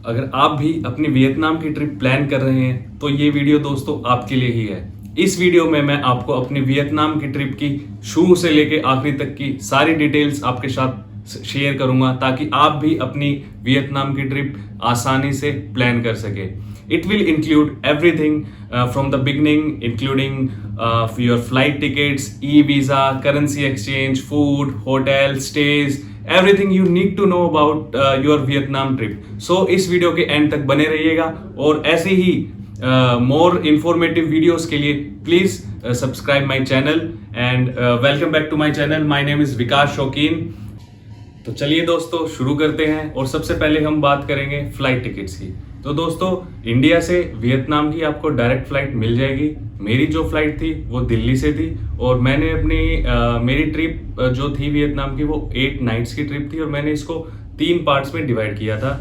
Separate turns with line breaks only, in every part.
अगर आप भी अपनी वियतनाम की ट्रिप प्लान कर रहे हैं तो ये वीडियो दोस्तों आपके लिए ही है। इस वीडियो में मैं आपको अपनी वियतनाम की ट्रिप की शुरू से लेके आखिरी तक की सारी डिटेल्स आपके साथ शेयर करूंगा ताकि आप भी अपनी वियतनाम की ट्रिप आसानी से प्लान कर सके। It will include everything from the beginning, including your flight tickets, e-visa, currency exchange, food, hotel, stays, everything you need to know about your Vietnam trip. So इस वीडियो के and तक बने रहिएगा और ऐसे ही मोर इंफॉर्मेटिव वीडियोस के लिए please subscribe my channel and welcome back to my channel. My name is Vikas Shaukeen. तो चलिए दोस्तों शुरू करते हैं और सबसे पहले हम बात करेंगे फ्लाइट टिकट्स की। तो दोस्तों इंडिया से वियतनाम की आपको डायरेक्ट फ्लाइट मिल जाएगी। मेरी जो फ्लाइट थी वो दिल्ली से थी और मैंने मेरी ट्रिप जो थी वियतनाम की वो 8 नाइट्स की ट्रिप थी और मैंने इसको 3 पार्ट्स में डिवाइड किया था।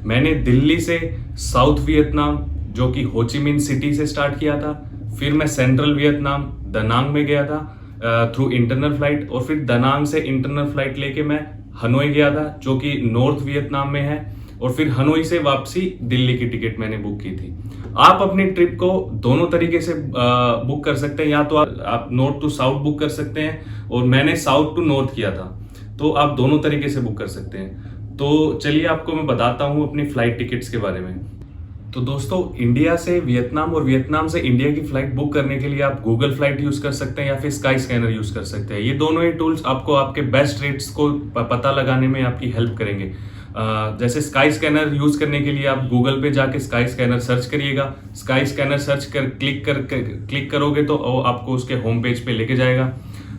मैंने दिल्ली से साउथ वियतनाम जो कि हो ची मिन सिटी से स्टार्ट किया था, फिर मैं सेंट्रल वियतनाम दनांग में गया था थ्रू इंटरनल फ्लाइट और फिर दनांग से इंटरनल फ्लाइट लेके मैं हनोई गया था जो कि नॉर्थ वियतनाम में है और फिर हनोई से वापसी दिल्ली की टिकट मैंने बुक की थी। आप अपनी ट्रिप को दोनों तरीके से बुक कर सकते हैं, या तो आप नॉर्थ टू साउथ बुक कर सकते हैं और मैंने साउथ टू नॉर्थ किया था, तो आप दोनों तरीके से बुक कर सकते हैं। तो चलिए आपको मैं बताता हूँ अपनी फ्लाइट टिकट्स के बारे में। तो दोस्तों इंडिया से वियतनाम और वियतनाम से इंडिया की फ्लाइट बुक करने के लिए आप गूगल फ्लाइट यूज कर सकते हैं या फिर स्काई स्कैनर यूज कर सकते हैं। ये दोनों ही टूल्स आपको आपके बेस्ट रेट्स को पता लगाने में आपकी हेल्प करेंगे। जैसे स्काई स्कैनर यूज करने के लिए आप गूगल पे जाके स्काई स्कैनर सर्च करिएगा। स्काई स्कैनर सर्च कर क्लिक करोगे तो आपको उसके होम पेज पे लेके जाएगा।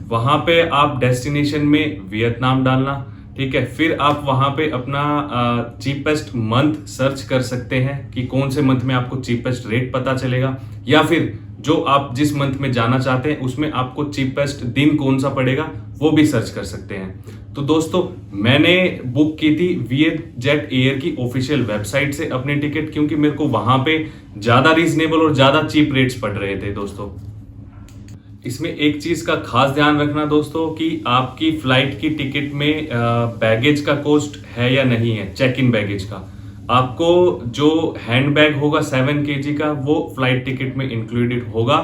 वहां पे आप डेस्टिनेशन में वियतनाम डालना, ठीक है। फिर आप वहां पे अपना चीपेस्ट मंथ सर्च कर सकते हैं कि कौन से मंथ में आपको चीपेस्ट रेट पता चलेगा, या फिर जो आप जिस मंथ में जाना चाहते हैं उसमें आपको चीपेस्ट दिन कौन सा पड़ेगा वो भी सर्च कर सकते हैं। तो दोस्तों मैंने बुक की थी वियतजेट एयर की ऑफिशियल वेबसाइट से अपनी टिकट, क्योंकि मेरे को वहां पे ज्यादा रीजनेबल और ज्यादा चीप रेट्स पड़ रहे थे। दोस्तों इसमें एक चीज का खास ध्यान रखना दोस्तों कि आपकी फ्लाइट की टिकट में बैगेज का कॉस्ट है या नहीं है, चेक इन बैगेज का। आपको जो हैंड बैग होगा 7 kg का वो फ्लाइट टिकट में इंक्लूडेड होगा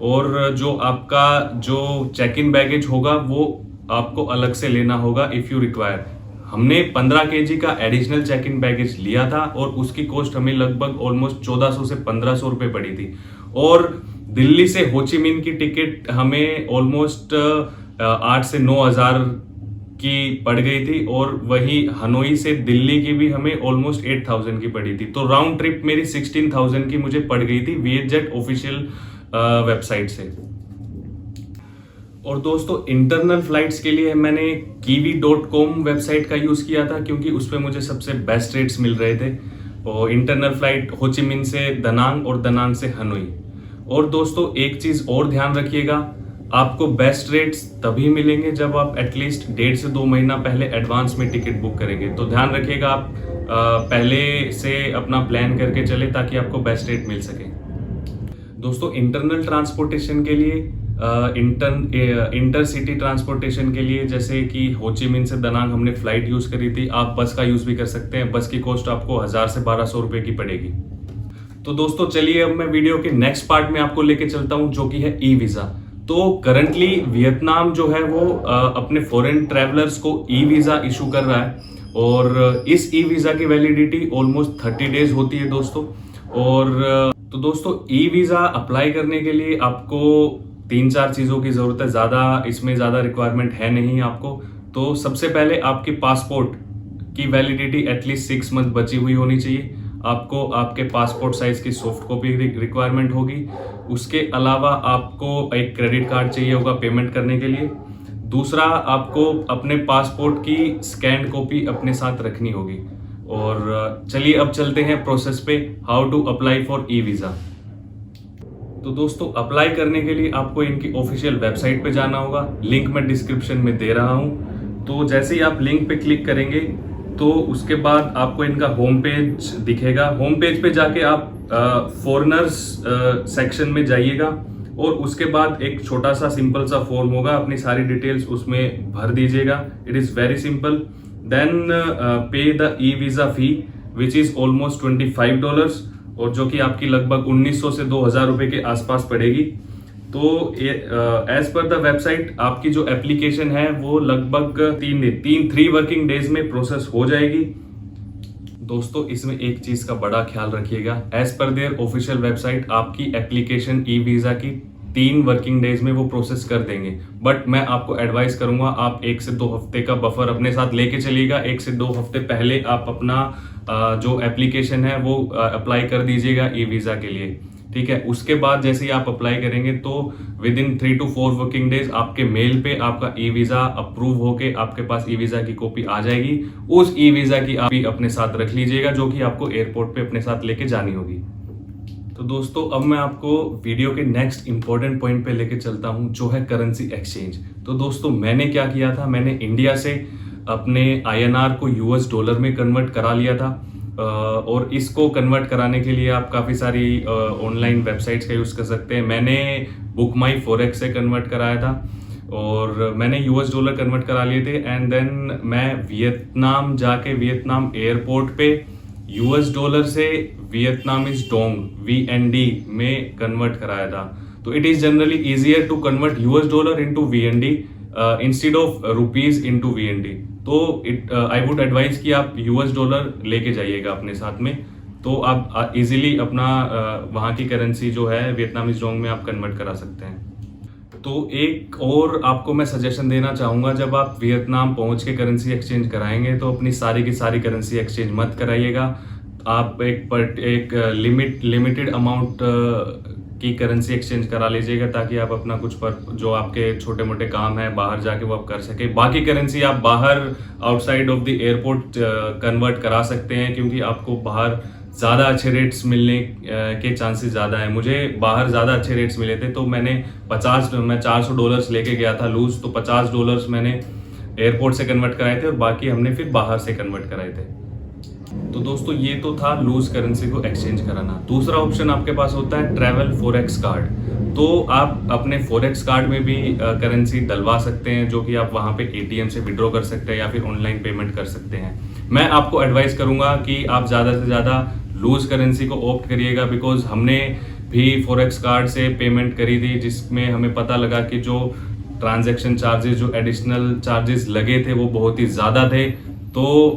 और जो आपका जो चेक इन बैगेज होगा वो आपको अलग से लेना होगा इफ यू रिक्वायर। हमने 15 kg का एडिशनल चेक इन बैगेज लिया था और उसकी कॉस्ट हमें लगभग ऑलमोस्ट 1400 से 1500 रुपए पड़ी थी। और दिल्ली से हो ची मिन की टिकट हमें ऑलमोस्ट 8 से 9 हज़ार की पड़ गई थी और वही हनोई से दिल्ली की भी हमें ऑलमोस्ट 8000 की पड़ी थी। तो राउंड ट्रिप मेरी 16000 की मुझे पड़ गई थी वियतजेट ऑफिशियल वेबसाइट से। और दोस्तों इंटरनल फ्लाइट्स के लिए मैंने kiwi.com वेबसाइट का यूज किया था क्योंकि उस पर मुझे सबसे बेस्ट रेट्स मिल रहे थे। और इंटरनल फ्लाइट हो ची मिन से दनांग और दनांग से हनोई। और दोस्तों एक चीज और ध्यान रखिएगा, आपको बेस्ट रेट्स तभी मिलेंगे जब आप एटलीस्ट 1.5 से 2 महीना पहले एडवांस में टिकट बुक करेंगे। तो ध्यान रखिएगा आप पहले से अपना प्लान करके चले ताकि आपको बेस्ट रेट मिल सके। दोस्तों इंटरनल ट्रांसपोर्टेशन के लिए इंटरसिटी ट्रांसपोर्टेशन के लिए जैसे कि हो ची मिन से दनांग हमने फ्लाइट यूज करी थी, आप बस का यूज भी कर सकते हैं। बस की कॉस्ट आपको 1000 से 1200 रुपए की पड़ेगी। तो दोस्तों चलिए अब मैं वीडियो के नेक्स्ट पार्ट में आपको लेके चलता हूं जो कि है ई वीजा। तो करंटली वियतनाम जो है वो अपने फॉरेन ट्रैवलर्स को ई वीजा इशू कर रहा है और इस ई वीजा की वैलिडिटी ऑलमोस्ट 30 डेज होती है दोस्तों। और तो दोस्तों ई वीजा अप्लाई करने के लिए आपको 3-4 चीजों की जरूरत है, ज्यादा इसमें ज्यादा रिक्वायरमेंट है नहीं आपको। तो सबसे पहले आपके पासपोर्ट की वैलिडिटी एटलीस्ट 6 मंथ बची हुई होनी चाहिए। आपको आपके पासपोर्ट साइज की सॉफ्ट कॉपी रिक्वायरमेंट होगी। उसके अलावा आपको एक क्रेडिट कार्ड चाहिए होगा पेमेंट करने के लिए। दूसरा आपको अपने पासपोर्ट की स्कैन कॉपी अपने साथ रखनी होगी। और चलिए अब चलते हैं प्रोसेस पे, how to apply for e visa. तो दोस्तों अप्लाई करने के लिए आपको इनकी ऑफिशियल वेबसाइट पे जाना होगा, लिंक मैं डिस्क्रिप्शन में दे रहा हूँ। तो जैसे ही आप लिंक पे क्लिक करेंगे तो उसके बाद आपको इनका होम पेज दिखेगा। होम पेज पे जाके आप फॉरेनर्स सेक्शन में जाइएगा और उसके बाद एक छोटा सा सिंपल सा फॉर्म होगा, अपनी सारी डिटेल्स उसमें भर दीजिएगा। It is very simple. Then pay the e visa fee which is almost $25, और जो कि आपकी लगभग 1900 से 2000 रुपये के आसपास पड़ेगी। तो एज पर द वेबसाइट आपकी जो एप्लीकेशन है वो लगभग 3 वर्किंग डेज में प्रोसेस हो जाएगी। दोस्तों इसमें एक चीज का बड़ा ख्याल रखिएगा, as per their official website आपकी एप्लीकेशन ई वीजा की 3 वर्किंग डेज में वो प्रोसेस कर देंगे, बट मैं आपको एडवाइस करूंगा आप 1 से 2 हफ्ते का बफर अपने साथ लेके चलिएगा। 1 से 2 हफ्ते पहले आप अपना जो एप्लीकेशन है वो अप्लाई कर दीजिएगा ई वीजा के लिए, ठीक है। उसके बाद जैसे ही आप अप्लाई करेंगे तो with in 3 to 4 working days आपके मेल पे आपका ई वीजा अप्रूव होके आपके पास ई वीजा की कॉपी आ जाएगी। उस ई वीजा की आप अपने साथ रख लीजिएगा, जो कि आपको एयरपोर्ट पे अपने साथ लेके जानी होगी। तो दोस्तों अब मैं आपको वीडियो के नेक्स्ट इंपॉर्टेंट पॉइंट पे लेके चलता हूं, जो है करेंसी एक्सचेंज। तो दोस्तों मैंने क्या किया था, मैंने इंडिया से अपने INR को US डॉलर में कन्वर्ट करा लिया था, और इसको कन्वर्ट कराने के लिए आप काफ़ी सारी ऑनलाइन वेबसाइट्स का यूज़ कर सकते हैं। मैंने बुक माई फॉरेक्स से कन्वर्ट कराया था, और मैंने US डॉलर कन्वर्ट करा लिए थे, एंड देन मैं वियतनाम जाके वियतनाम एयरपोर्ट पे US डॉलर से वियतनामीज डोंग VND में कन्वर्ट कराया था। तो it is generally easier to convert US dollar into VND instead of rupees into VND। तो आई वुड एडवाइज कि आप US डॉलर लेके जाइएगा अपने साथ में, तो आप इजीली अपना वहाँ की करेंसी जो है वियतनामीज डोंग में आप कन्वर्ट करा सकते हैं। तो एक और आपको मैं सजेशन देना चाहूँगा, जब आप वियतनाम पहुँच के करेंसी एक्सचेंज कराएंगे तो अपनी सारी की सारी करेंसी एक्सचेंज मत कराइएगा। आप एक लिमिटेड अमाउंट की करेंसी एक्सचेंज करा लीजिएगा, ताकि आप अपना कुछ पर जो आपके छोटे मोटे काम है बाहर जाके वो आप कर सके। बाकी करेंसी आप बाहर outside of the airport convert करा सकते हैं, क्योंकि आपको बाहर ज़्यादा अच्छे रेट्स मिलने के चांसेस ज़्यादा है। मुझे बाहर ज़्यादा अच्छे रेट्स मिले थे, तो मैं $400 लेके गया था लूज, तो $50 मैंने एयरपोर्ट से कन्वर्ट कराए थे और बाकी हमने फिर बाहर से कन्वर्ट कराए थे। तो दोस्तों ये तो था लूज करेंसी को एक्सचेंज कराना। दूसरा ऑप्शन आपके पास होता है ट्रैवल फॉरेक्स कार्ड। तो आप अपने फॉरेक्स कार्ड में भी करेंसी डलवा सकते हैं, जो कि आप वहाँ पे ATM से विड्रॉ कर सकते हैं या फिर ऑनलाइन पेमेंट कर सकते हैं। मैं आपको एडवाइस करूँगा कि आप ज़्यादा से ज़्यादा लूज करेंसी को ऑप्ट करिएगा, बिकॉज हमने भी फॉरेक्स कार्ड से पेमेंट करी थी, जिसमें हमें पता लगा कि जो ट्रांजैक्शन चार्जेस, जो एडिशनल चार्जेस लगे थे वो बहुत ही ज़्यादा थे। तो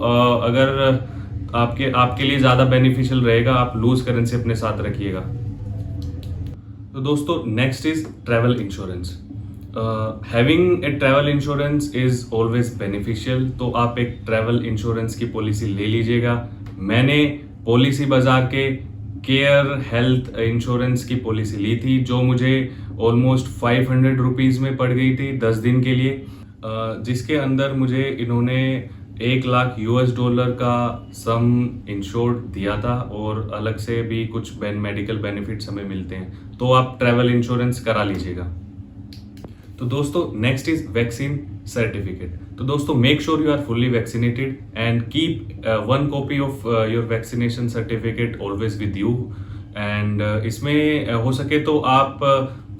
अगर आपके लिए ज़्यादा बेनिफिशियल रहेगा आप लूज करेंसी अपने साथ रखिएगा। तो दोस्तों next is travel insurance. Having a travel insurance is always beneficial. तो आप एक ट्रैवल इंश्योरेंस की पॉलिसी ले लीजिएगा। मैंने पॉलिसी बाजार के केयर हेल्थ इंश्योरेंस की पॉलिसी ली थी, जो मुझे ऑलमोस्ट 500 रुपीज़ में पड़ गई थी 10 दिन के लिए, जिसके अंदर मुझे इन्होंने $1 लाख का सम इंश्योर्ड दिया था, और अलग से भी कुछ मेडिकल बेनिफिट्स हमें मिलते हैं। तो आप ट्रैवल इंश्योरेंस करा लीजिएगा। तो दोस्तों नेक्स्ट इज वैक्सीन सर्टिफिकेट। तो दोस्तों make sure you are fully vaccinated and keep 1 copy of your vaccination certificate always with you. And इसमें हो सके तो आप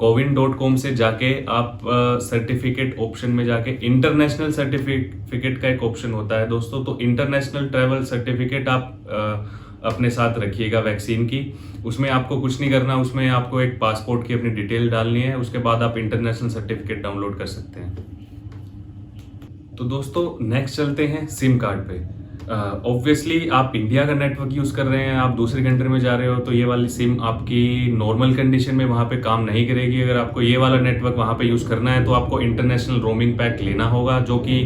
cowin.com से जाके आप सर्टिफिकेट ऑप्शन में जाके इंटरनेशनल सर्टिफिकेट का एक ऑप्शन होता है दोस्तों, तो इंटरनेशनल ट्रैवल सर्टिफिकेट आप अपने साथ रखिएगा वैक्सीन की। उसमें आपको कुछ नहीं करना, उसमें आपको एक पासपोर्ट की अपनी डिटेल डालनी है, उसके बाद आप इंटरनेशनल सर्टिफिकेट डाउनलोड कर सकते हैं। तो दोस्तों नेक्स्ट चलते हैं सिम कार्ड पे। ऑब्वियसली आप इंडिया का नेटवर्क यूज़ कर रहे हैं, आप दूसरी कंट्री में जा रहे हो, तो ये वाली सिम आपकी नॉर्मल कंडीशन में वहाँ पे काम नहीं करेगी। अगर आपको ये वाला नेटवर्क वहाँ पे यूज़ करना है तो आपको इंटरनेशनल रोमिंग पैक लेना होगा, जो कि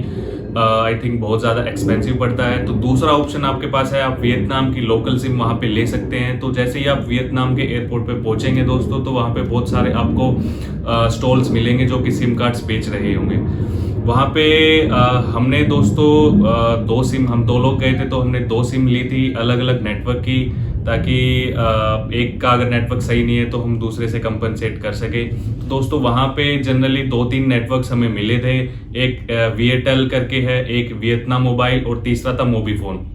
आई थिंक बहुत ज़्यादा एक्सपेंसिव पड़ता है। तो दूसरा ऑप्शन आपके पास है, आप वियतनाम की लोकल सिम वहाँ पे ले सकते हैं। तो जैसे ही आप वियतनाम के एयरपोर्ट पे पहुँचेंगे दोस्तों, तो वहाँ पे बहुत सारे आपको स्टॉल्स मिलेंगे जो कि सिम कार्ड्स बेच रहे होंगे। वहाँ पे हमने दोस्तों 2 सिम, हम 2 लोग गए थे, तो हमने 2 सिम ली थी अलग अलग नेटवर्क की, ताकि एक का अगर नेटवर्क सही नहीं है तो हम दूसरे से कंपनसेट कर सके। दोस्तों वहाँ पे जनरली 2-3 नेटवर्क्स हमें मिले थे। एक विएटेल करके है, एक वियतनाम मोबाइल, और तीसरा था मोबीफोन।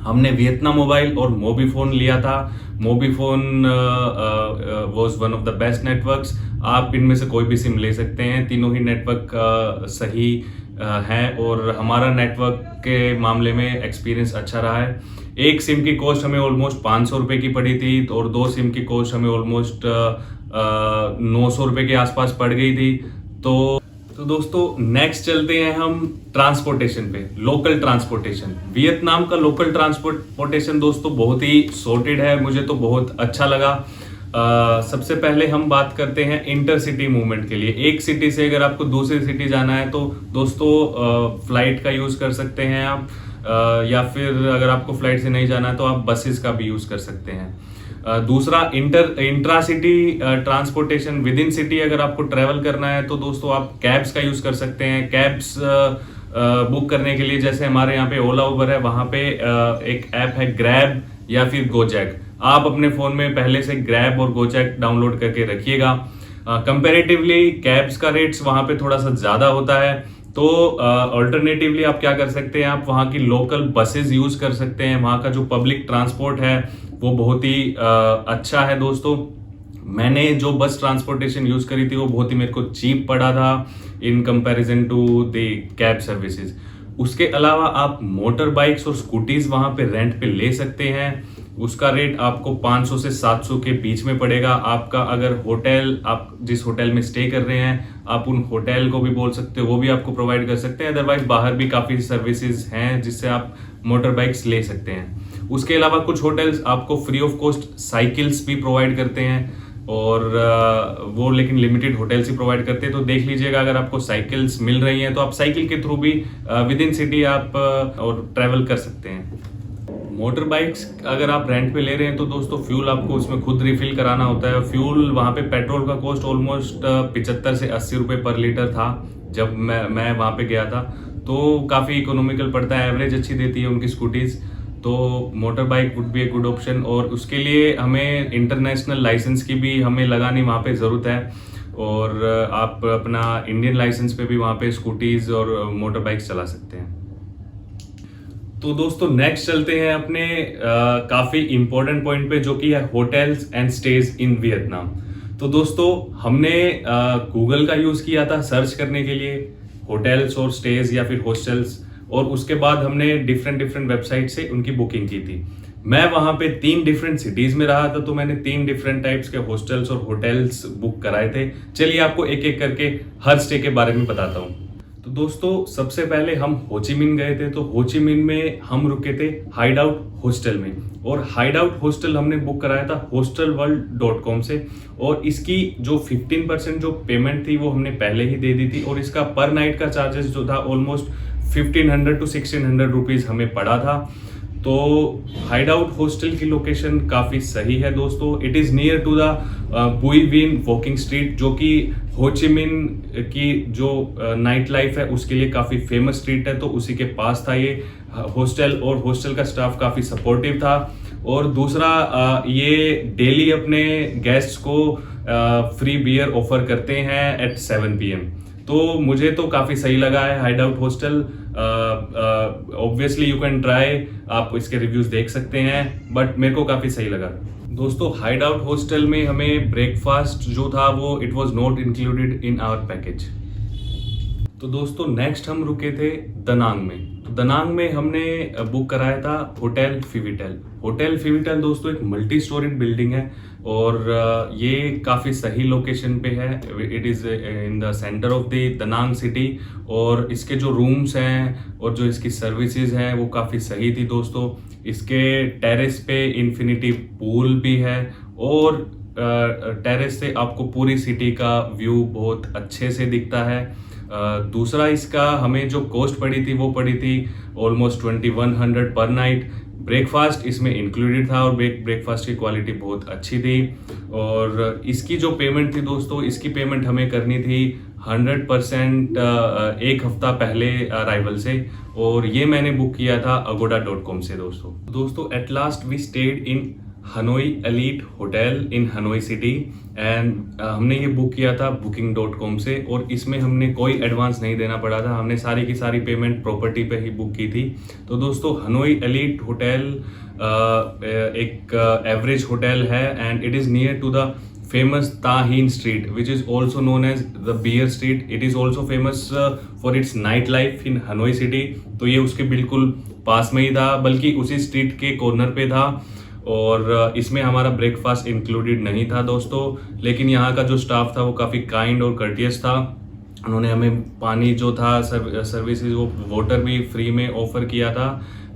हमने वियतनाम मोबाइल और मोबीफोन लिया था। Mobifone was one of the best networks. आप इनमें से कोई भी सिम ले सकते हैं, तीनों ही नेटवर्क सही हैं, और हमारा नेटवर्क के मामले में एक्सपीरियंस अच्छा रहा है। एक सिम की कॉस्ट हमें ऑलमोस्ट 500 रुपये की पड़ी थी और 2 सिम की कॉस्ट हमें ऑलमोस्ट 900 रुपये के आसपास पड़ गई थी। तो दोस्तों नेक्स्ट चलते हैं हम ट्रांसपोर्टेशन पे। लोकल ट्रांसपोर्टेशन, वियतनाम का लोकल ट्रांसपोर्टेशन दोस्तों बहुत ही सॉर्टेड है, मुझे तो बहुत अच्छा लगा। सबसे पहले हम बात करते हैं इंटरसिटी मूवमेंट के लिए। एक सिटी से अगर आपको दूसरी सिटी जाना है तो दोस्तों फ्लाइट का यूज कर सकते हैं आप, या फिर अगर आपको फ्लाइट से नहीं जाना है तो आप बसेस का भी यूज कर सकते हैं। दूसरा intra city transportation, with in city अगर आपको ट्रेवल करना है तो दोस्तों आप कैब्स का यूज कर सकते हैं। कैब्स बुक करने के लिए जैसे हमारे यहाँ पे ओला उबर है, वहां पे एक ऐप है ग्रैब या फिर गोजैक। आप अपने फोन में पहले से ग्रैब और गोजैक डाउनलोड करके रखिएगा। कंपैरेटिवली कैब्स का रेट्स वहां पे थोड़ा सा ज्यादा होता है, तो ऑल्टरनेटिवली आप क्या कर सकते हैं, आप वहाँ की लोकल बसेस यूज कर सकते हैं। वहाँ का जो पब्लिक ट्रांसपोर्ट है वो बहुत ही अच्छा है दोस्तों। मैंने जो बस ट्रांसपोर्टेशन यूज करी थी वो बहुत ही मेरे को चीप पड़ा था in comparison to the cab services. उसके अलावा आप मोटर बाइक्स और स्कूटीज वहां पे रेंट पे ले सकते हैं। उसका रेट आपको 500 से 700 के बीच में पड़ेगा। आपका अगर होटल, आप जिस होटल में स्टे कर रहे हैं आप उन होटल को भी बोल सकते हो, वो भी आपको प्रोवाइड कर सकते हैं। अदरवाइज बाहर भी काफ़ी सर्विसेज हैं जिससे आप मोटर बाइक्स ले सकते हैं। उसके अलावा कुछ होटल्स आपको फ्री ऑफ कॉस्ट साइकिल्स भी प्रोवाइड करते हैं, और वो लेकिन लिमिटेड होटल्स ही प्रोवाइड करते हैं। तो देख लीजिएगा, अगर आपको साइकिल्स मिल रही हैं तो आप साइकिल के थ्रू भी विद इन सिटी आप और ट्रैवल कर सकते हैं। मोटर बाइक्स अगर आप रेंट पे ले रहे हैं तो दोस्तों फ्यूल आपको उसमें खुद रिफिल कराना होता है। फ्यूल वहाँ पे पेट्रोल का कॉस्ट ऑलमोस्ट 75 से 80 रुपये पर लीटर था जब मैं वहाँ पे गया था, तो काफ़ी इकोनॉमिकल पड़ता है। एवरेज अच्छी देती है उनकी स्कूटीज़, तो motor bike would be a good option. और उसके लिए हमें इंटरनेशनल लाइसेंस की भी हमें लगानी वहाँ पे ज़रूरत है, और आप अपना इंडियन लाइसेंस पे भी वहाँ पे स्कूटीज़ और मोटर बाइक्स चला सकते हैं। तो दोस्तों नेक्स्ट चलते हैं अपने काफ़ी इंपॉर्टेंट पॉइंट पे, जो कि है hotels and stage in Vietnam. तो दोस्तों हमने गूगल का यूज़ किया था सर्च करने के लिए होटल्स और स्टेज या फिर हॉस्टल्स, और उसके बाद हमने डिफरेंट वेबसाइट से उनकी बुकिंग की थी। मैं वहां पे 3 डिफरेंट सिटीज में रहा था, तो मैंने 3 डिफरेंट टाइप्स के हॉस्टल्स और होटल्स बुक कराए थे। चलिए आपको एक एक करके हर स्टे के बारे में बताता हूँ। तो दोस्तों सबसे पहले हम होचिमिन गए थे। तो होचिमिन में हम रुके थे हाइड आउट हॉस्टल में, और हाइड आउट हॉस्टल हमने बुक कराया था hostelworld.com से, और इसकी जो 15% जो पेमेंट थी वो हमने पहले ही दे दी थी, और इसका पर नाइट का चार्जेस जो था ऑलमोस्ट 1500 to 1600 रुपीज हमें पड़ा था। तो हाइड आउट हॉस्टल की लोकेशन काफ़ी सही है दोस्तों। It is near to the Bui Vien walking street, जो कि होचिमिन की जो नाइट लाइफ है उसके लिए काफ़ी फेमस स्ट्रीट है, तो उसी के पास था ये हॉस्टल, और हॉस्टल का स्टाफ काफ़ी सपोर्टिव था। और दूसरा ये डेली अपने गेस्ट्स को फ्री बियर ऑफर करते हैं एट 7 PM। तो मुझे तो काफ़ी सही लगा है hide out hostel. Obviously you can try, आप इसके रिव्यूज देख सकते हैं, बट मेरे को काफ़ी सही लगा दोस्तों। हाइड आउट हॉस्टल में हमें ब्रेकफास्ट जो था वो it was not included in our package. तो दोस्तों नेक्स्ट हम रुके थे दनांग में। तो दनांग में हमने बुक कराया था होटल फिविटेल। होटल फिविटेल दोस्तों एक मल्टी स्टोरीड बिल्डिंग है, और ये काफ़ी सही लोकेशन पे है। It is in the centre of the Da Nang city, और इसके जो रूम्स हैं और जो इसकी सर्विसेज हैं वो काफ़ी सही थी दोस्तों। इसके टेरेस पे इन्फिनिटी पूल भी है, और टेरेस से आपको पूरी सिटी का व्यू बहुत अच्छे से दिखता है। दूसरा इसका हमें जो कॉस्ट पड़ी थी वो पड़ी थी ऑलमोस्ट 2100 पर नाइट। ब्रेकफास्ट इसमें इंक्लूडेड था, और ब्रेकफास्ट की क्वालिटी बहुत अच्छी थी। और इसकी जो पेमेंट थी दोस्तों, इसकी पेमेंट हमें करनी थी 100% एक हफ्ता पहले अराइवल से, और ये मैंने बुक किया था agoda.com से दोस्तों at last we stayed in Hanoi Elite hotel in Hanoi city, and हमने ये बुक किया था booking.com से, और इसमें हमने कोई एडवांस नहीं देना पड़ा था। हमने सारी की सारी पेमेंट प्रॉपर्टी पे ही बुक की थी। तो दोस्तों हनोई एलीट होटल एक एवरेज होटल है, and it is near to the famous Ta Hin Street, which is also known as the Beer Street. It is also famous for its nightlife in Hanoi City. तो ये उसके बिल्कुल पास में ही था, बल्कि उसी स्ट्रीट के कॉर्नर पे था। और इसमें हमारा ब्रेकफास्ट इंक्लूडेड नहीं था दोस्तों, लेकिन यहाँ का जो स्टाफ था वो काफ़ी काइंड और कर्टियस था। उन्होंने हमें पानी जो था सर्विसेज, वो वाटर भी फ्री में ऑफर किया था।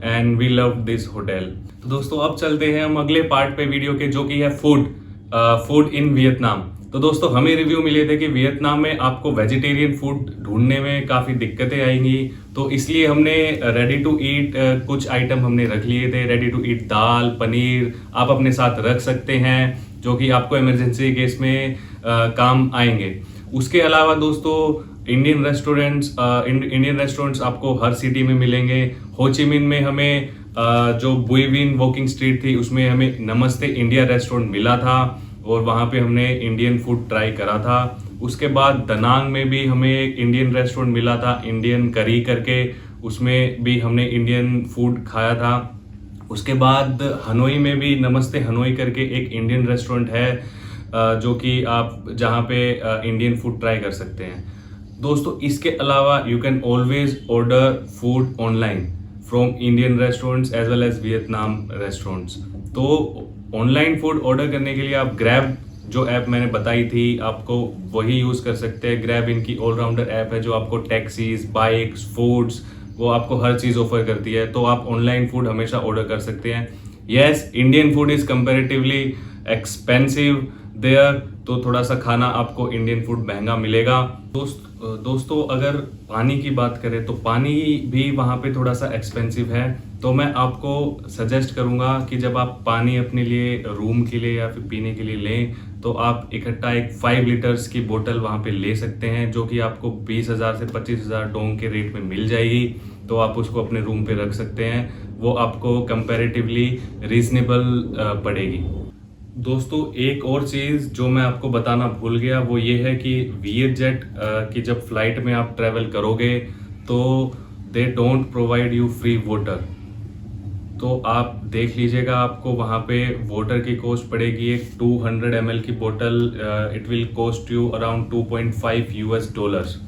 And we love this hotel. तो दोस्तों अब चलते हैं हम अगले पार्ट पे वीडियो के, जो कि है फूड इन वियतनाम। तो दोस्तों हमें रिव्यू मिले थे कि वियतनाम में आपको वेजिटेरियन फूड ढूंढने में काफ़ी दिक्कतें आएंगी, तो इसलिए हमने रेडी टू ईट कुछ आइटम हमने रख लिए थे। रेडी टू ईट दाल, पनीर आप अपने साथ रख सकते हैं, जो कि आपको इमरजेंसी केस में काम आएंगे। उसके अलावा दोस्तों इंडियन रेस्टोरेंट्स आपको हर सिटी में मिलेंगे। हो ची मिन में हमें जो बुई विन वॉकिंग स्ट्रीट थी, उसमें हमें नमस्ते इंडिया रेस्टोरेंट मिला था और वहाँ पे हमने इंडियन फूड ट्राई करा था। उसके बाद दनांग में भी हमें एक इंडियन रेस्टोरेंट मिला था, इंडियन करी करके, उसमें भी हमने इंडियन फूड खाया था। उसके बाद हनोई में भी नमस्ते हनोई करके एक इंडियन रेस्टोरेंट है, जो कि आप जहाँ पे इंडियन फूड ट्राई कर सकते हैं। दोस्तों इसके अलावा you can always order food online from Indian restaurants as well as Vietnam restaurants. तो ऑनलाइन फूड ऑर्डर करने के लिए आप ग्रैब जो ऐप मैंने बताई थी आपको, वही यूज़ कर सकते हैं। ग्रैब इनकी ऑलराउंडर ऐप है, जो आपको टैक्सीज, बाइक्स, फूड्स, वो आपको हर चीज़ ऑफर करती है। तो आप ऑनलाइन फूड हमेशा ऑर्डर कर सकते हैं। Yes, Indian food is comparatively expensive there, तो थोड़ा सा खाना आपको इंडियन फूड महंगा मिलेगा। दोस्तों अगर पानी की बात करें तो पानी भी वहाँ पे थोड़ा सा एक्सपेंसिव है। तो मैं आपको सजेस्ट करूँगा कि जब आप पानी अपने लिए, रूम के लिए या फिर पीने के लिए लें, तो आप इकट्ठा एक 5 लीटर्स की बोतल वहाँ पे ले सकते हैं, जो कि आपको 20,000 से 25,000 डोंग के रेट में मिल जाएगी। तो आप उसको अपने रूम पे रख सकते हैं, वो आपको कंपैरेटिवली रीजनेबल पड़ेगी। दोस्तों एक और चीज़ जो मैं आपको बताना भूल गया, वो ये है कि वियतजेट की जब फ्लाइट में आप ट्रैवल करोगे तो they don't provide you free water. तो आप देख लीजिएगा, आपको वहाँ पे वाटर की कॉस्ट पड़ेगी। एक 200 ml की बोतल it will cost you around $2.5।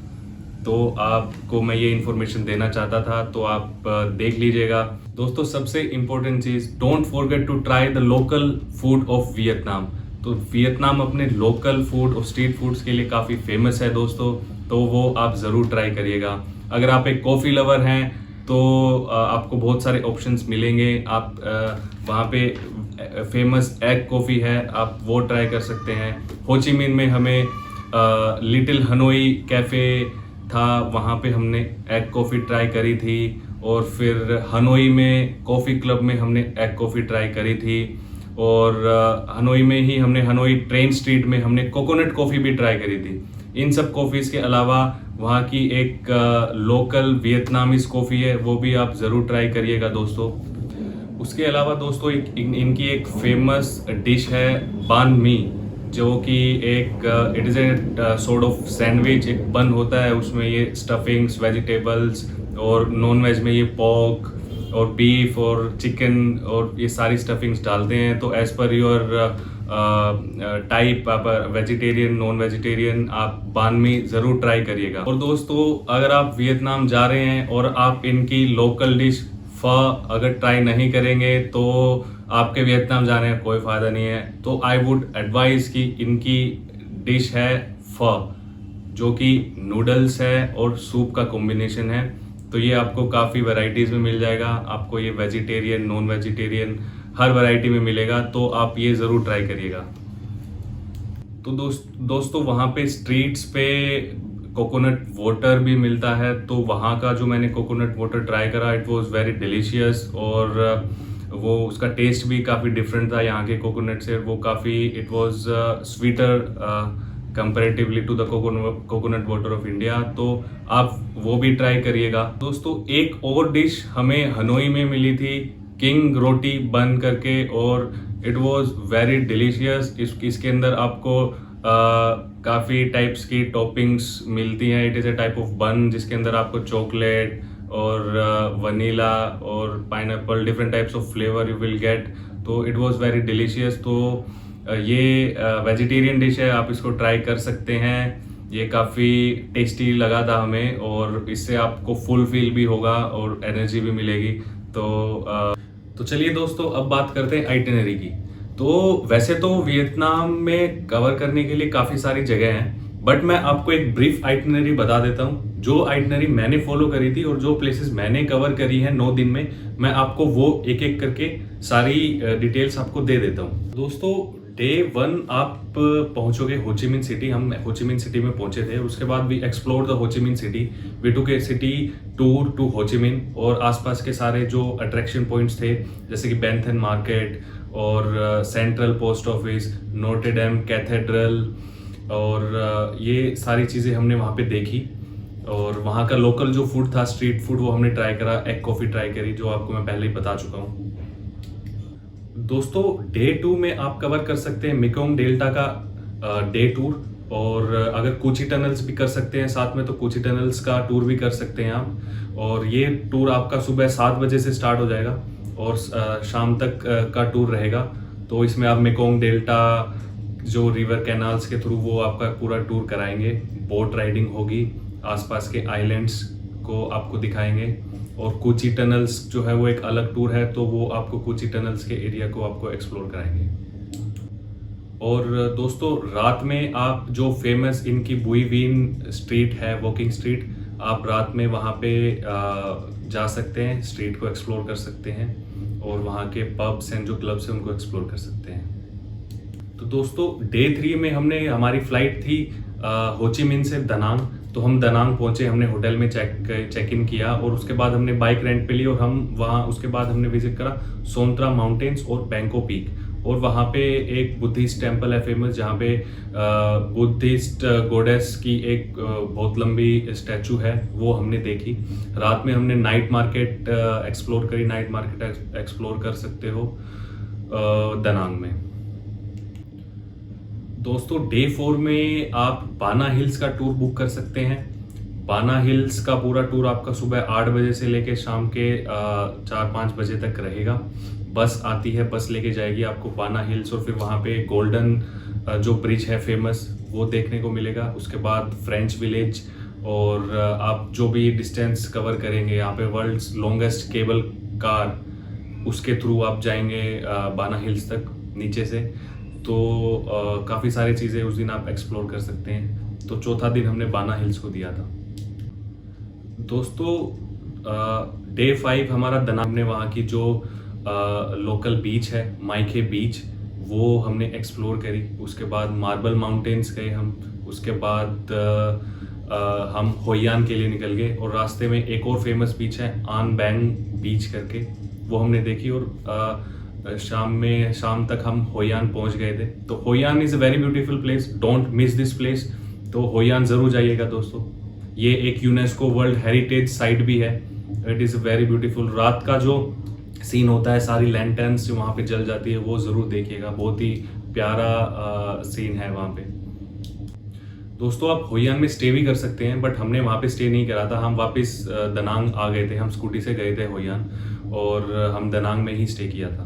तो आपको मैं ये इन्फॉर्मेशन देना चाहता था, तो आप देख लीजिएगा। दोस्तों सबसे इम्पोर्टेंट चीज़, don't forget to try the local food of Vietnam. तो वियतनाम अपने लोकल फूड और स्ट्रीट फूड्स के लिए काफ़ी फेमस है दोस्तों, तो वो आप ज़रूर ट्राई करिएगा। अगर आप एक कॉफ़ी लवर हैं तो आपको बहुत सारे ऑप्शंस मिलेंगे। आप वहाँ पे फेमस एग कॉफ़ी है, आप वो ट्राई कर सकते हैं। हो ची मिन में हमें लिटिल हनोई कैफ़े था, वहाँ पे हमने एग कॉफ़ी ट्राई करी थी। और फिर हनोई में कॉफ़ी क्लब में हमने एग कॉफ़ी ट्राई करी थी। और हनोई में ही हमने, हनोई ट्रेन स्ट्रीट में हमने कोकोनट कॉफ़ी भी ट्राई करी थी। इन सब कॉफ़ीज़ के अलावा वहाँ की एक लोकल वियतनामीज कॉफ़ी है, वो भी आप ज़रूर ट्राई करिएगा दोस्तों। उसके अलावा दोस्तों इनकी एक फेमस डिश है बान मी, जो कि एक it is a sort of sandwich. एक बन होता है, उसमें ये स्टफिंग्स, वेजिटेबल्स, और नॉन वेज में ये पोर्क और बीफ और चिकन और ये सारी स्टफिंग्स डालते हैं। तो एज़ पर योर टाइप, आप वेजिटेरियन, नॉन वेजिटेरियन, आप बान मी ज़रूर ट्राई करिएगा। और दोस्तों अगर आप वियतनाम जा रहे हैं और आप इनकी लोकल डिश फ़ अगर ट्राई नहीं करेंगे तो आपके वियतनाम जाने का कोई फ़ायदा नहीं है। तो आई वुड एडवाइस कि इनकी डिश है फ़, जो कि नूडल्स है और सूप का कॉम्बिनेशन है। तो ये आपको काफ़ी वैरायटीज़ में मिल जाएगा। आपको ये वेजिटेरियन, नॉन वेजिटेरियन हर वैरायटी में मिलेगा, तो आप ये ज़रूर ट्राई करिएगा। तो दोस्तों वहाँ पे स्ट्रीट्स पे कोकोनट वाटर भी मिलता है। तो वहाँ का जो मैंने कोकोनट वाटर ट्राई करा, इट वाज वेरी डिलीशियस। और वो उसका टेस्ट भी काफ़ी डिफरेंट था यहाँ के कोकोनट से। वो काफ़ी, it was sweeter comparatively to the coconut water of India. तो आप वो भी ट्राई करिएगा। दोस्तों एक और डिश हमें हनोई में मिली थी, किंग रोटी बन करके, और इट वाज वेरी डिलीशियस। इसके अंदर आपको काफ़ी टाइप्स की टॉपिंग्स मिलती हैं। It is a type of बन जिसके अंदर आपको चॉकलेट और वनीला और pineapple, different types of flavour you will get. तो इट वाज वेरी डिलीशियस। तो ये वेजिटेरियन डिश है, आप इसको ट्राई कर सकते हैं। ये काफ़ी टेस्टी लगा था हमें, और इससे आपको फुल फील भी होगा और एनर्जी भी मिलेगी। तो चलिए दोस्तों, अब बात करते हैं आइटिनरी की। तो वैसे तो वियतनाम में कवर करने के लिए काफ़ी सारी जगह हैं, बट मैं आपको एक ब्रीफ आइटिनरी बता देता हूँ। जो आइटिनरी मैंने फॉलो करी थी और जो प्लेसेस मैंने कवर करी है 9 दिन में, मैं आपको वो एक एक करके सारी डिटेल्स आपको दे देता हूँ। दोस्तों, डे 1 आप पहुंचोगे होचिमिन सिटी। हम होचिमिन सिटी में पहुंचे थे। उसके बाद we explore the Ho Chi Minh city. We took a city tour to Ho Chi Minh और आसपास के सारे जो अट्रैक्शन पॉइंट्स थे, जैसे कि बेंथन मार्केट और central post office, Notre Dame cathedral, और ये सारी चीज़ें हमने वहाँ पे देखी। और वहाँ का लोकल जो फूड था, स्ट्रीट फूड, वो हमने ट्राई करा। एग कॉफ़ी ट्राई करी, जो आपको मैं पहले ही बता चुका हूँ। दोस्तों, डे 2 में आप कवर कर सकते हैं मेकोंग डेल्टा का डे टूर, और अगर कोची टनल्स भी कर सकते हैं साथ में, तो कोची टनल्स का टूर भी कर सकते हैं आप। और ये टूर आपका सुबह 7 बजे से स्टार्ट हो जाएगा और शाम तक का टूर रहेगा। तो इसमें आप मेकोंग डेल्टा जो रिवर कैनाल्स के थ्रू, वो आपका पूरा टूर कराएंगे। बोट राइडिंग होगी, आसपास के आइलैंड्स को आपको दिखाएंगे, और कोची टनल्स जो है वो एक अलग टूर है, तो वो आपको कोची टनल्स के एरिया को आपको एक्सप्लोर कराएंगे। और दोस्तों, रात में आप जो फेमस इनकी बुई वीन स्ट्रीट है, वॉकिंग स्ट्रीट, आप रात में वहाँ पे जा सकते हैं, स्ट्रीट को एक्सप्लोर कर सकते हैं, और वहाँ के पब्स हैं, जो क्लब्स हैं, उनको एक्सप्लोर कर सकते हैं। तो दोस्तों, डे 3 में हमारी फ्लाइट थी होचिमिन से दनांग। तो हम दनांग पहुंचे, हमने होटल में चेक इन किया, और उसके बाद हमने बाइक रेंट पे ली, और हम वहाँ उसके बाद हमने विजिट करा सोनत्रा माउंटेन्स और बैंको पीक। और वहाँ पे एक बुद्धिस्ट टेम्पल है फेमस, जहाँ पे बुद्धिस्ट गॉडेस की एक बहुत लंबी स्टैचू है, वो हमने देखी। रात में हमने नाइट मार्केट एक्सप्लोर करी। नाइट मार्केट एक्सप्लोर कर सकते हो दनांग में। दोस्तों, डे 4 में आप बाना हिल्स का टूर बुक कर सकते हैं। बाना हिल्स का पूरा टूर आपका सुबह 8 बजे से लेके शाम के 4-5 बजे तक रहेगा। बस आती है, बस लेके जाएगी आपको बाना हिल्स, और फिर वहाँ पे गोल्डन जो ब्रिज है फेमस, वो देखने को मिलेगा। उसके बाद फ्रेंच विलेज, और आप जो भी डिस्टेंस कवर करेंगे, यहाँ पे वर्ल्ड्स लॉन्गेस्ट केबल कार, उसके थ्रू आप जाएंगे बाना हिल्स तक नीचे से। तो काफ़ी सारी चीज़ें उस दिन आप एक्सप्लोर कर सकते हैं। तो चौथा दिन हमने बाना हिल्स को दिया था। दोस्तों, डे 5 हमारा दनांग में वहाँ की जो लोकल बीच है, माइके बीच, वो हमने एक्सप्लोर करी। उसके बाद मार्बल माउंटेन्स गए हम। उसके बाद हम होयान के लिए निकल गए, और रास्ते में एक और फेमस बीच है आन बैंग बीच करके, वो हमने देखी। और शाम तक हम होयान पहुंच गए थे। तो Hoi An is a very beautiful place, don't miss this place. तो होयान ज़रूर जाइएगा दोस्तों। ये एक यूनेस्को वर्ल्ड हेरिटेज साइट भी है। It is very beautiful. रात का जो सीन होता है, सारी लैंटर्न्स जो वहाँ पे जल जाती है, वो ज़रूर देखिएगा। बहुत ही प्यारा सीन है वहाँ पे। दोस्तों, आप होयान में स्टे भी कर सकते हैं, बट हमने वहाँ पे स्टे नहीं करा था। हम वापस दनांग आ गए थे। हम स्कूटी से गए थे होयान, और हम दनांग में ही स्टे किया था।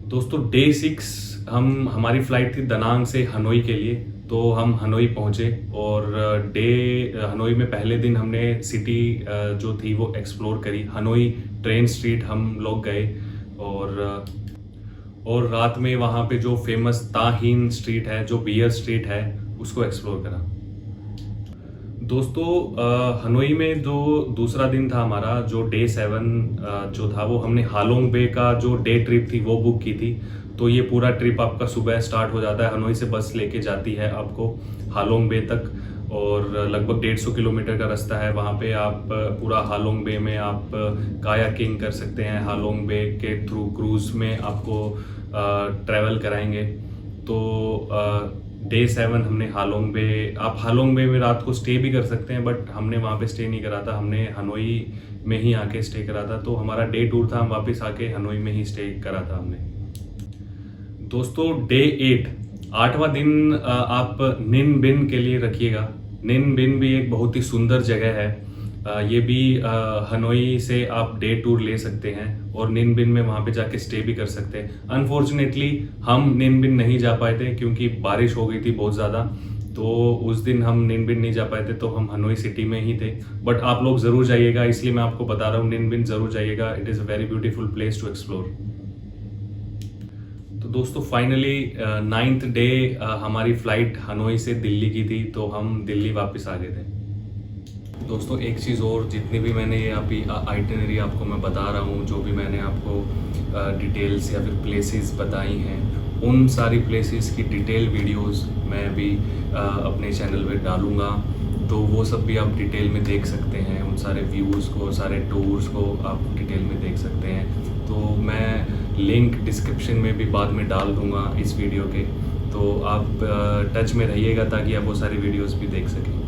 दोस्तों, डे 6 हमारी फ्लाइट थी दनांग से हनोई के लिए। तो हम हनोई पहुंचे, और हनोई में पहले दिन हमने सिटी जो थी वो एक्सप्लोर करी। हनोई ट्रेन स्ट्रीट हम लोग गए, और रात में वहाँ पे जो फेमस ताहीन स्ट्रीट है, जो बियर स्ट्रीट है, उसको एक्सप्लोर करा। दोस्तों, हनोई में जो दूसरा दिन था हमारा, जो डे 7 जो था, वो हमने हालोंग बे का जो डे ट्रिप थी वो बुक की थी। तो ये पूरा ट्रिप आपका सुबह स्टार्ट हो जाता है। हनोई से बस लेके जाती है आपको हालोंग बे तक, और लगभग 150 किलोमीटर का रास्ता है। वहाँ पे आप पूरा हालोंग बे में आप कायाकिंग कर सकते हैं। हालोंग बे के थ्रू क्रूज में आपको ट्रैवल कराएंगे। तो डे 7 हमने हालोंग बे, आप हालोंग बे में रात को स्टे भी कर सकते हैं, बट हमने वहाँ पे स्टे नहीं करा था। हमने हनोई में ही आके स्टे करा था। तो हमारा डे टूर था, हम वापस आके हनोई में ही स्टे करा था हमने। दोस्तों, डे 8वां दिन आप निन बिन के लिए रखिएगा। निन बिन भी एक बहुत ही सुंदर जगह है। ये भी हनोई से आप डे टूर ले सकते हैं, और निन बिन में वहाँ पे जाके स्टे भी कर सकते हैं। अनफॉर्चुनेटली हम निन बिन नहीं जा पाए थे, क्योंकि बारिश हो गई थी बहुत ज़्यादा। तो उस दिन हम निन बिन नहीं जा पाए थे, तो हम हनोई सिटी में ही थे। बट आप लोग ज़रूर जाइएगा, इसलिए मैं आपको बता रहा हूँ, निन बिन ज़रूर जाइएगा। It is a very beautiful place to explore. तो दोस्तों फाइनली 9th डे हमारी फ़्लाइट हनोई से दिल्ली की थी, तो हम दिल्ली वापस आ गए थे। दोस्तों एक चीज़ और, जितनी भी मैंने ये अभी आइटिनरी आपको मैं बता रहा हूँ, जो भी मैंने आपको डिटेल्स या फिर प्लेसेस बताई हैं, उन सारी प्लेसेस की डिटेल वीडियोस मैं अभी अपने चैनल पे डालूँगा। तो वो सब भी आप डिटेल में देख सकते हैं, उन सारे व्यूज़ को, सारे टूर्स को आप डिटेल में देख सकते हैं। तो मैं लिंक डिस्क्रिप्शन में भी बाद में डाल दूँगा इस वीडियो के, तो आप टच में रहिएगा ताकि आप वो सारी वीडियोस भी देख सकें।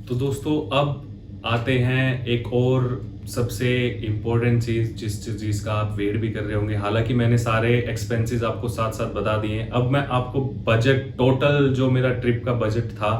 तो दोस्तों अब आते हैं एक और सबसे इम्पोर्टेंट चीज़, जिस चीज़ का आप वेट भी कर रहे होंगे। हालांकि मैंने सारे एक्सपेंसेस आपको साथ साथ बता दिए हैं। अब मैं आपको बजट, टोटल जो मेरा ट्रिप का बजट था,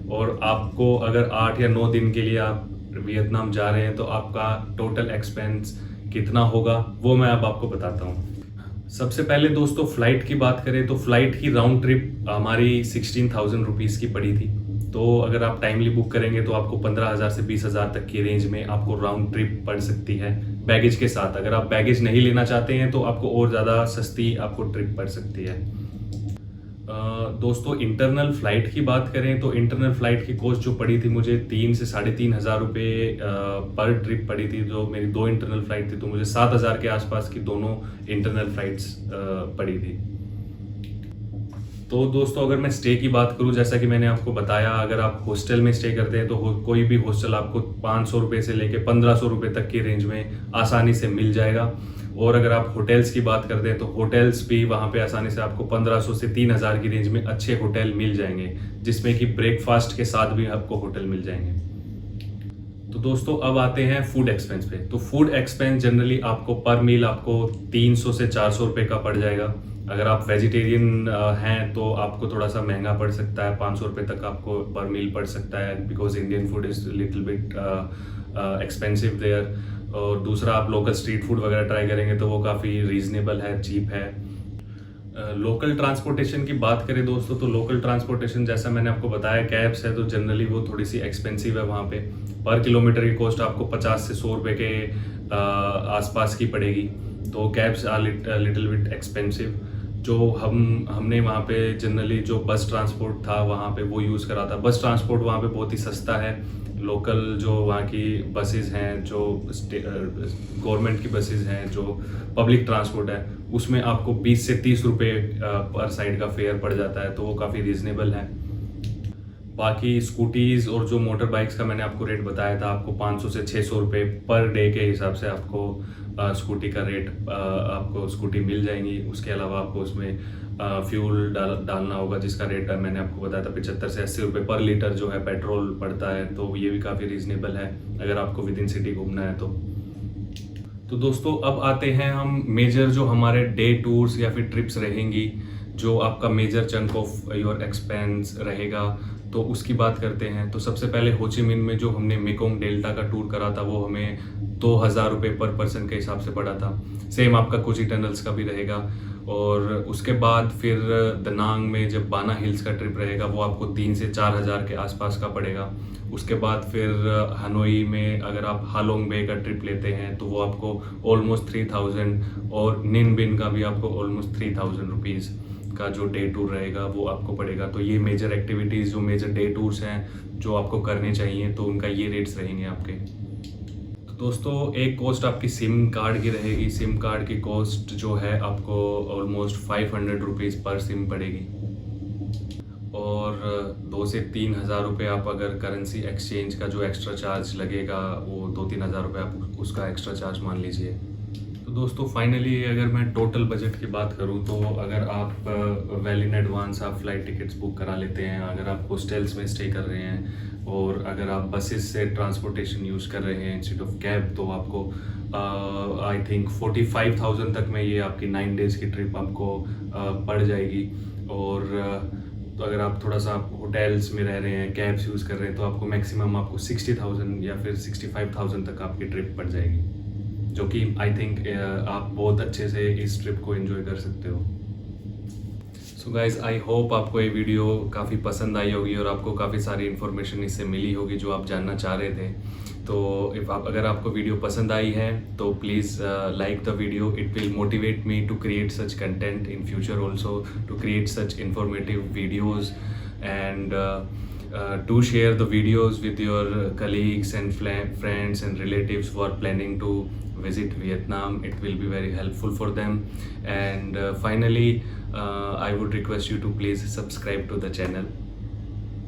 और आपको अगर 8 या 9 दिन के लिए आप वियतनाम जा रहे हैं तो आपका टोटल एक्सपेंस कितना होगा, वो मैं अब आपको बताता हूँ। सबसे पहले दोस्तों फ़्लाइट की बात करें तो फ़्लाइट की राउंड ट्रिप हमारी 16,000 रुपीज़ की पड़ी थी। तो अगर आप टाइमली बुक करेंगे तो आपको 15,000 से 20,000 तक की रेंज में आपको राउंड ट्रिप पड़ सकती है बैगेज के साथ। अगर आप बैगेज नहीं लेना चाहते हैं तो आपको और ज़्यादा सस्ती आपको ट्रिप पड़ सकती है। दोस्तों इंटरनल फ़्लाइट की बात करें तो इंटरनल फ़्लाइट की कॉस्ट जो पड़ी थी मुझे 3 से 3,500 रुपये पर ट्रिप पड़ी थी। जो मेरी 2 इंटरनल फ़्लाइट थी तो मुझे 7,000 के आसपास की दोनों इंटरनल फ़्लाइट्स पड़ी थी। तो दोस्तों अगर मैं स्टे की बात करूं, जैसा कि मैंने आपको बताया, अगर आप हॉस्टल में स्टे करते हैं तो कोई भी हॉस्टल आपको 500 रुपये से लेके 1,500 रुपये तक की रेंज में आसानी से मिल जाएगा। और अगर आप होटल्स की बात करते हैं तो होटल्स भी वहाँ पे आसानी से आपको 1,500 से 3,000 की रेंज में अच्छे होटल मिल जाएंगे, जिसमें कि ब्रेकफास्ट के साथ भी आपको होटल मिल जाएंगे। तो दोस्तों अब आते हैं फूड एक्सपेंस पे। तो फूड एक्सपेंस जनरली आपको पर मील आपको 300 से 400 रुपये का पड़ जाएगा। अगर आप वेजिटेरियन हैं तो आपको थोड़ा सा महंगा पड़ सकता है, 500 रुपये तक आपको पर मील पड़ सकता है, because Indian food is little bit expensive there. और दूसरा, आप लोकल स्ट्रीट फूड वगैरह ट्राई करेंगे तो वो काफ़ी रीजनेबल है, चीप है। लोकल ट्रांसपोर्टेशन की बात करें दोस्तों, तो लोकल ट्रांसपोर्टेशन जैसा मैंने आपको बताया, कैब्स है तो जनरली वो थोड़ी सी एक्सपेंसिव है। वहाँ पे पर किलोमीटर की कॉस्ट आपको 50 से 100 रुपये के आसपास की पड़ेगी। तो cabs are little bit expensive. जो हमने वहाँ पे जनरली जो बस ट्रांसपोर्ट था वहाँ पे वो यूज़ करा था। बस ट्रांसपोर्ट वहाँ पे बहुत ही सस्ता है। लोकल जो वहाँ की बसेस हैं, जो गवर्नमेंट की बसेस हैं, जो पब्लिक ट्रांसपोर्ट है, उसमें आपको 20 से 30 रुपये पर साइड का फेयर पड़ जाता है, तो वो काफ़ी रीज़नेबल है। बाकी स्कूटीज़ और जो मोटर बाइक्स का मैंने आपको रेट बताया था, आपको 500 से 600 रुपये पर डे के हिसाब से आपको स्कूटी का रेट, आपको स्कूटी मिल जाएंगी। उसके अलावा आपको उसमें फ्यूल डालना होगा, जिसका रेट मैंने आपको बताया था 75 से 80 रुपये पर लीटर जो है पेट्रोल पड़ता है। तो ये भी काफ़ी रीजनेबल है अगर आपको विद इन सिटी घूमना है तो दोस्तों अब आते हैं हम मेजर जो हमारे डे टूर्स या फिर ट्रिप्स रहेंगी, जो आपका major chunk of your expense रहेगा, तो उसकी बात करते हैं। तो सबसे पहले होचिमिन में जो हमने मेकोंग डेल्टा का टूर करा था वो हमें 2,000 रुपये पर पर्सन के हिसाब से पड़ा था। सेम आपका कोची टनल्स का भी रहेगा। और उसके बाद फिर दनांग में जब बाना हिल्स का ट्रिप रहेगा वो आपको 3 से 4,000 के आसपास का पड़ेगा। उसके बाद फिर हनोई में अगर आप हालोंग बे का ट्रिप लेते हैं तो वो आपको ऑलमोस्ट 3,000, और निन बिन का भी आपको ऑलमोस्ट 3,000 रुपीज़ का जो डे टूर रहेगा वो आपको पड़ेगा। तो ये मेजर एक्टिविटीज़, जो मेजर डे टूर्स हैं जो आपको करने चाहिए, तो उनका ये रेट्स रहेंगे आपके। तो दोस्तों एक कॉस्ट आपकी सिम कार्ड की रहेगी। सिम कार्ड की कॉस्ट जो है आपको ऑलमोस्ट 500 रुपीज़ पर सिम पड़ेगी। और 2 से 3,000 रुपये आप अगर करेंसी एक्सचेंज का जो एक्स्ट्रा चार्ज लगेगा वो 2-3 हज़ार रुपये आप उसका एक्स्ट्रा चार्ज मान लीजिए। तो दोस्तों फाइनली अगर मैं टोटल बजट की बात करूं तो अगर आप वेल इन एडवांस आप फ्लाइट टिकट्स बुक करा लेते हैं, अगर आप हॉस्टल्स में स्टे कर रहे हैं, और अगर आप बसेस से ट्रांसपोर्टेशन यूज़ कर रहे हैं इंस्टेड ऑफ कैब, तो आपको आई थिंक 45,000 तक में ये आपकी 9 डेज़ की ट्रिप आपको पड़ जाएगी। और तो अगर आप थोड़ा सा होटल्स में रह रहे हैं, कैब्स यूज़ कर रहे हैं, तो आपको मैक्सिमम आपको 60,000 या फिर 65,000 तक आपकी ट्रिप पड़ जाएगी, जो कि आई थिंक आप बहुत अच्छे से इस ट्रिप को एंजॉय कर सकते हो। सो गाइज आई होप आपको ये वीडियो काफ़ी पसंद आई होगी और आपको काफ़ी सारी इन्फॉर्मेशन इससे मिली होगी जो आप जानना चाह रहे थे। तो अगर आपको वीडियो पसंद आई है तो please like the video, it will motivate me to create such content in future also, to create such informative videos and do share the videos with your colleagues and friends and relatives who are planning to visit Vietnam. It will be very helpful for them. And finally, I would request you to please subscribe to the channel.